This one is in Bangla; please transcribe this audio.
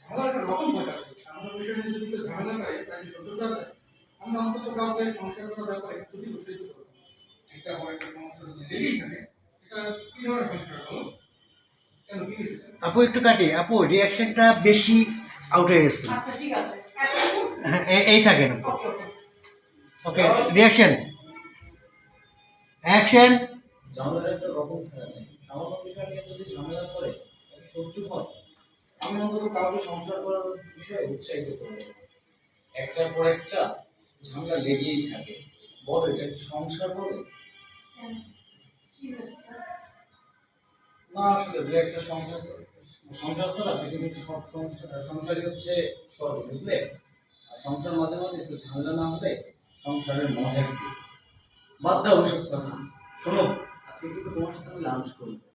ঝামেলাটা রকম থাকে। আমরা বিষয়টা যদি কেউ ঝামেলা করে তাহলে সহ্য করে আমি অন্তত কাউকে সংস্কার করার ব্যাপারে খুবই উৎসাহিত করব। এটা আমার একটা সমস্যা যদি লেগেই থাকে, এটা কি ধরনের সমস্যা বলো? কেন কি হয়েছে? আপু একটু কাটি, আপু রিয়াকশনটা বেশি আউট হয়ে গেছে। আচ্ছা ঠিক আছে, হ্যাঁ, এই থাকেন। ওকে ওকে। ওকে, রিয়াকশন, অ্যাকশন। ঝামেলার একটা রকম আছে। সামান্য বিষয় নিয়ে যদি ঝামেলা করে তাকে সহ্য হয়, আমি অন্তত কাউকে সংসার করার বিষয়ে উৎসাহিত করবো। একটার পর একটা ঝামেলা লেগেই থাকে। বলো এটা কি সংসার বলে? কি হয়েছে স্যার? না আসলে দু একটা সংসার সংসার ছাড়া পৃথিবীর সব সংসারই হচ্ছে স্বর্গ, বুঝলে? আর সংসার মাঝে মাঝে একটু ঝামেলা না হলে সংসারের মজা কি? বাদ দাও ওইসব কথা। শোনো, আজকে কিন্তু তোমার সাথে আমি লাঞ্চ করবো।